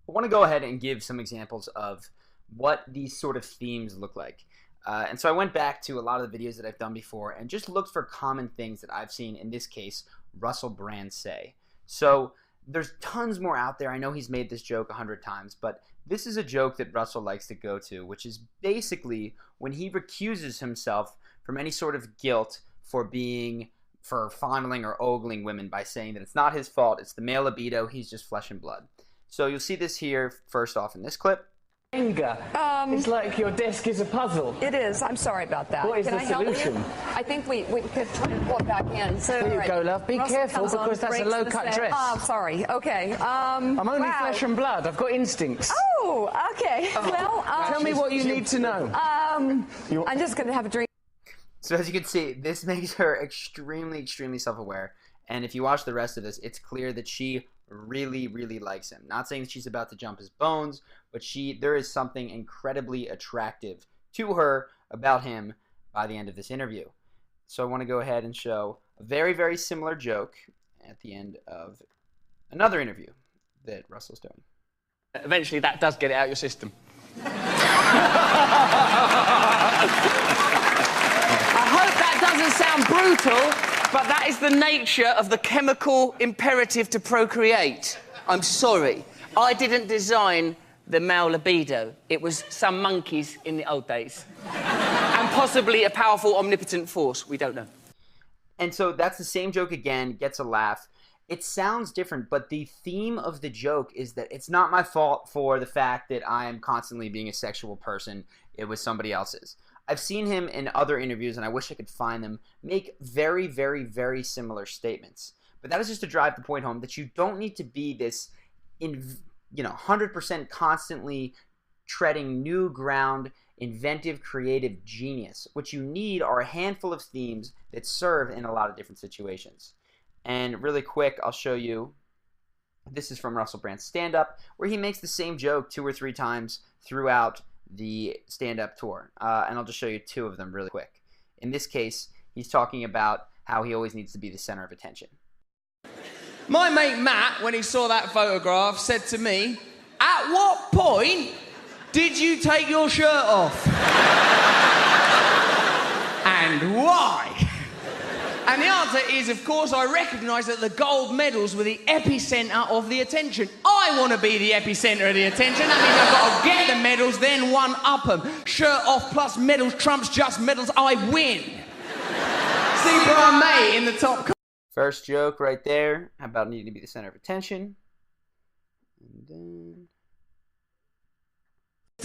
I want to go ahead and give some examples of what these sort of themes look like. And so I went back to a lot of the videos that I've done before and just looked for common things that I've seen, in this case, Russell Brand say. So there's tons more out there. I know he's made this joke 100 times, but this is a joke that Russell likes to go to, which is basically when he recuses himself from any sort of guilt for fondling or ogling women by saying that it's not his fault, it's the male libido, he's just flesh and blood. So you'll see this here first off in this clip. Anger. It's like your desk is a puzzle. It is. I'm sorry about that. What is the solution? I think we could try to walk back in. So, there you go, love. Be careful, because that's a low-cut dress. Oh, sorry. Okay. I'm only flesh and blood. I've got instincts. Oh, okay. Well, tell me what you need to know. I'm just going to have a drink. So as you can see, this makes her extremely, extremely self-aware. And if you watch the rest of this, it's clear that she really, really likes him. Not saying that she's about to jump his bones, but there is something incredibly attractive to her about him by the end of this interview. So I want to go ahead and show a very, very similar joke at the end of another interview that Russell's doing. Eventually that does get it out your system. I hope that doesn't sound brutal, but that is the nature of the chemical imperative to procreate. I'm sorry. I didn't design the male libido. It was some monkeys in the old days. And possibly a powerful, omnipotent force. We don't know. And so that's the same joke again, gets a laugh. It sounds different, but the theme of the joke is that it's not my fault for the fact that I am constantly being a sexual person. It was somebody else's. I've seen him in other interviews, and I wish I could find them, make very, very, very similar statements. But that is just to drive the point home that you don't need to be this, 100% constantly treading new ground, inventive, creative genius. What you need are a handful of themes that serve in a lot of different situations. And really quick, I'll show you. This is from Russell Brand's stand-up, where he makes the same joke 2 or 3 times throughout the stand-up tour. And I'll just show you 2 of them really quick. In this case, he's talking about how he always needs to be the center of attention. My mate Matt, when he saw that photograph, said to me, "At what point did you take your shirt off? And why?" And the answer is, of course, I recognise that the gold medals were the epicentre of the attention. I want to be the epicentre of the attention. That means I've got to get the medals, then one-up them. Shirt off plus medals trumps just medals. I win. See Brian May in the top. First joke right there about needing to be the center of attention. And then...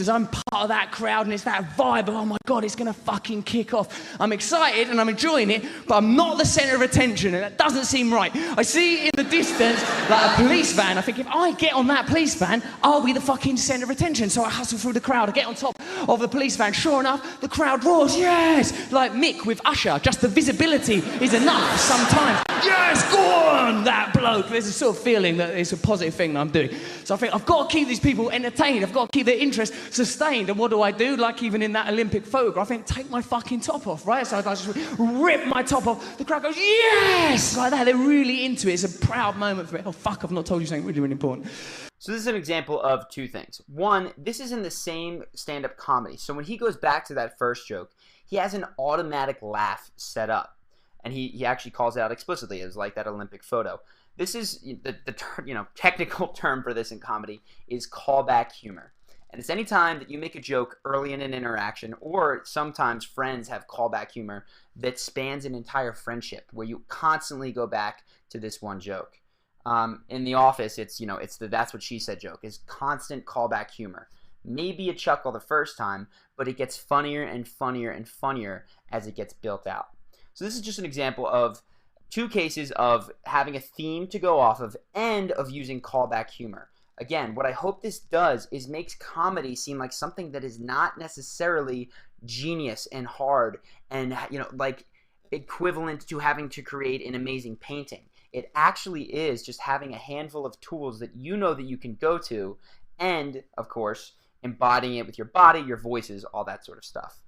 I'm part of that crowd and it's that vibe of, oh my God, it's going to fucking kick off. I'm excited and I'm enjoying it, but I'm not the centre of attention, and that doesn't seem right. I see in the distance like a police van. I think if I get on that police van, I'll be the fucking centre of attention. So I hustle through the crowd. I get on top of the police van. Sure enough, the crowd roars, yes! Like Mick with Usher. Just the visibility is enough sometimes. Yes, go on, that bloke. There's a sort of feeling that it's a positive thing that I'm doing. So I think I've got to keep these people entertained. I've got to keep their interest sustained. And what do? Like even in that Olympic photograph, I think, take my fucking top off, right? So I just rip my top off. The crowd goes, yes! Like that. They're really into it. It's a proud moment for me. Oh, fuck, I've not told you something really, really important. So this is an example of 2 things. One, this is in the same stand-up comedy. So when he goes back to that first joke, he has an automatic laugh set up. And he actually calls it out explicitly as like that Olympic photo. This is the technical term for this in comedy is callback humor. And it's any time that you make a joke early in an interaction, or sometimes friends have callback humor that spans an entire friendship where you constantly go back to this one joke. In The Office, it's the "that's what she said" joke is constant callback humor. Maybe a chuckle the first time, but it gets funnier and funnier and funnier as it gets built out. So this is just an example of 2 cases of having a theme to go off of and of using callback humor. Again, what I hope this does is makes comedy seem like something that is not necessarily genius and hard and like equivalent to having to create an amazing painting. It actually is just having a handful of tools that that you can go to, and of course embodying it with your body, your voices, all that sort of stuff.